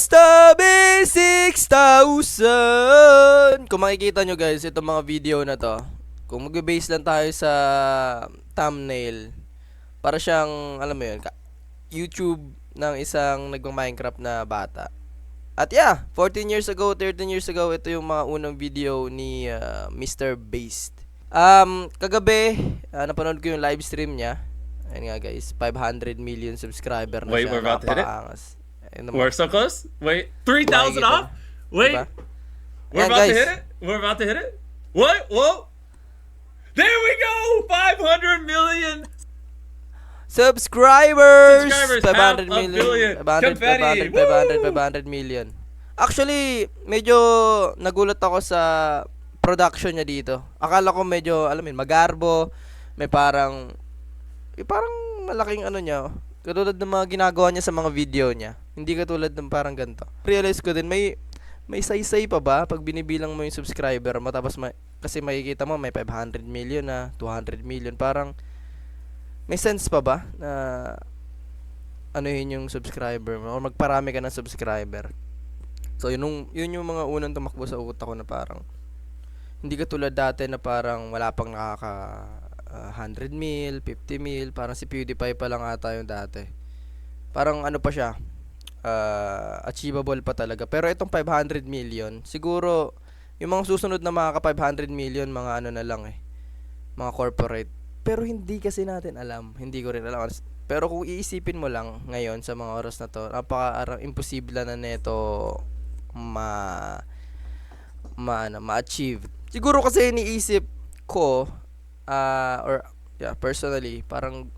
Mr. B6000. Kung makikita nyo guys, itong mga video na to, kung mag-base lang tayo sa thumbnail, para siyang, alam mo yun, YouTube ng isang nagma-Minecraft na bata. At yeah, 14 years ago, 13 years ago, ito yung mga unang video ni Mr. Beast. Kagabi, napanood ko yung live stream niya. Ayun nga guys, 500 million subscriber na Wait, siya. we're about to hit it? Napakaangas. We're so close. Wait, 3,000 Makikita off. Wait, Diba? we're Ayan, about to guys. hit it. We're about to hit it. What? Whoa! There we go. 500 million Subscribers! subscribers. 500 Half a million. billion. 500, Confetti. 500 million. Actually, medyo nagulat ako sa production niya dito. Akala ko medyo, alam mo yun, magarbo. May parang malaking ano niya. Katulad ng mga ginagawa niya sa mga video niya. Hindi katulad ng parang ganito. Realize ko din, may saysay pa ba pag binibilang mo yung subscriber mo, tapos kasi makikita mo may 500 million na, 200 million. Parang may sense pa ba na ano yun yung subscriber mo o magparami ka ng subscriber? So yun yung mga unang tumakbo sa utak ko na parang hindi katulad dati na parang wala pang nakaka 100 mil, 50 mil, parang si PewDiePie pa lang ata yung dati. Parang ano pa siya, achievable pa talaga. Pero itong 500 million, siguro yung mga susunod na makaka 500 million, mga ano na lang mga corporate. Pero hindi kasi natin alam, hindi ko rin alam. Pero kung iisipin mo lang ngayon sa mga oras na to, imposible na neto ma-achieve. Siguro kasi iniisip ko, personally, parang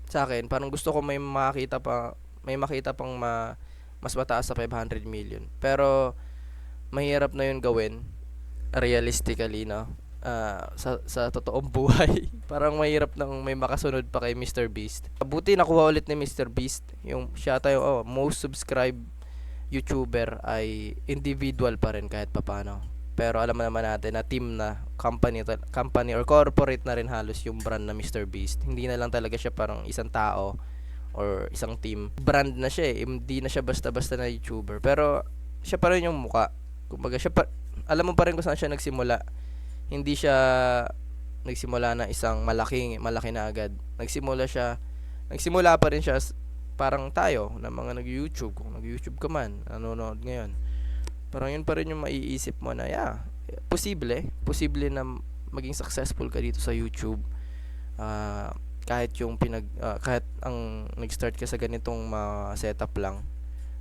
sa akin, parang gusto ko may makita pang mas mataas sa 500 million. Pero mahirap na 'yun gawin realistically, no? Sa totoong buhay. Parang mahirap nang may makasunod pa kay Mr. Beast. Buti nakuha ulit ni Mr. Beast yung siya tayo most subscribed YouTuber ay individual pa rin kahit papaano. Pero alam naman natin na team na company or corporate na rin halos yung brand na Mr. Beast. Hindi na lang talaga siya parang isang tao or isang team. Brand na siya hindi na siya basta-basta na YouTuber. Pero siya pa rin yung muka. Kumbaga alam mo pa rin kung saan siya nagsimula. Hindi siya nagsimula na isang malaki na agad. Nagsimula pa rin siya parang tayo na mga nag-YouTube. Kung nag-YouTube ka man, nanonood ngayon. Parang yun pa rin yung maiisip mo na posible na maging successful ka dito sa YouTube. Kahit ang nag-start ka sa ganitong mga setup lang,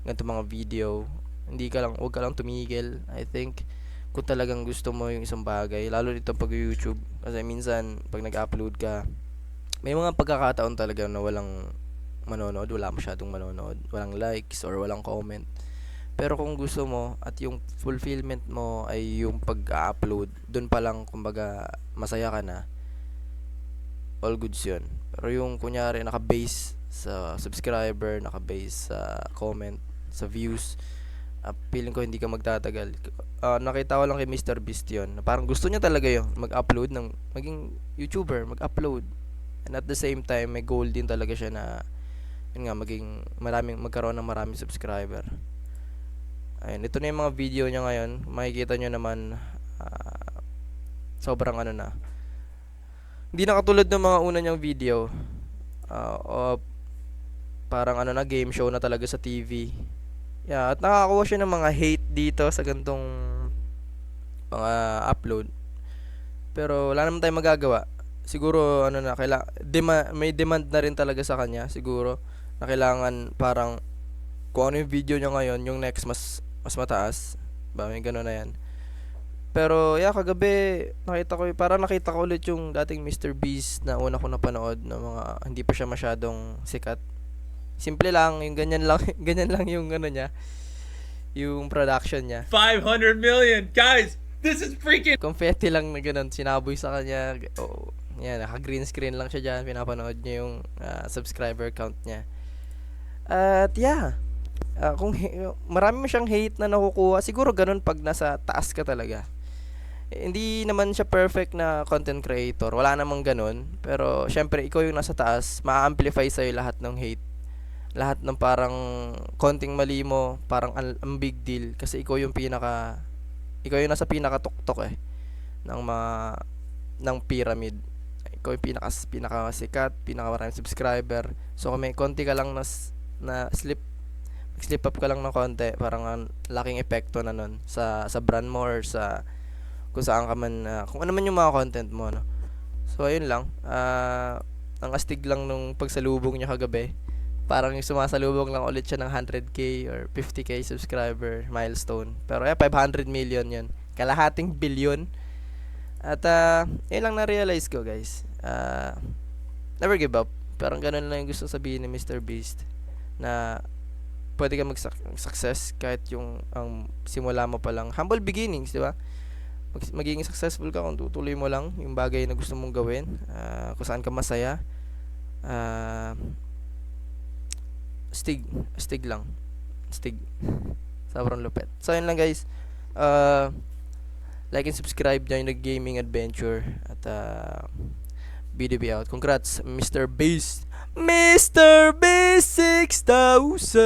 ganitong mga video, huwag ka lang tumigil. I think kung talagang gusto mo yung isang bagay, lalo dito pag YouTube, kasi minsan pag nag-upload ka, may mga pagkakataon talaga na walang manonood, wala masyadong manonood, walang likes or walang comment. Pero kung gusto mo at yung fulfillment mo ay yung pag-upload, dun pa lang kumbaga masaya ka na, all goods yun. Pero yung kunyari naka-base sa subscriber, naka-base sa comment, sa views, feeling ko hindi ka magtatagal. Nakita ko lang kay Mr. Beast yun, parang gusto niya talaga yun, mag-upload maging YouTuber, mag-upload. And at the same time, may goal din talaga siya na yun nga, magkaroon ng maraming subscriber. Ayun, ito na yung mga video niya ngayon. Makikita nyo naman, sobrang ano na. Hindi na katulad ng mga una niyang video. Parang game show na talaga sa TV. Yeah, at nakakakuha siya ng mga hate dito sa gantong mga upload. Pero wala naman tayong magagawa. Siguro may demand na rin talaga sa kanya. Siguro na kailangan parang kung ano yung video niya ngayon, yung next mas mataas. May gano'n na yan. Pero kagabi nakita ko ulit yung dating Mr. Beast na una ko napanood na mga hindi pa siya masyadong sikat. Simple lang, yung ganyan lang yung niya, yung production niya. 500 million, guys. This is freaking. Confetti lang na ganun, sinaboy sa kanya. Naka-green screen lang siya dyan. Pinapanood niya yung subscriber count niya. At kung marami siyang hate na nakukuha, siguro ganun pag nasa taas ka talaga. Hindi naman siya perfect na content creator, wala namang ganun. Pero syempre ikaw yung nasa taas, ma-amplify sa'yo lahat ng hate lahat ng parang konting mali mo, parang ang big deal kasi ikaw yung nasa pinakatuktok ng mga ng pyramid. Ikaw yung pinakasikat, pinakamaraming subscriber. So kung may konti ka lang na slip up ka lang ng konti, parang ang laking epekto na nun sa brand mo or sa kung saan ka man, kung ano man yung mga content mo, no. So ayun lang. Ang astig lang nung pagsalubong niya kagabi. Parang yung sumasalubong lang ulit siya ng 100k or 50k subscriber milestone. Pero 500 million yun. Kalahating bilyon. At yun lang na-realize ko, guys. Never give up. Parang ganun lang yung gusto sabihin ni Mr. Beast. Na pwede ka mag-success kahit yung ang simula mo pa lang. Humble beginnings, di ba? Magiging successful ka kung tutuloy mo lang yung bagay na gusto mong gawin. Kung saan ka masaya. Astig lang. Astig. Sobrang lupet. So yun lang, guys. Like and subscribe dyan yung gaming adventure. At BDB out. Congrats, Mr. Beast. Mr. Beast 6000.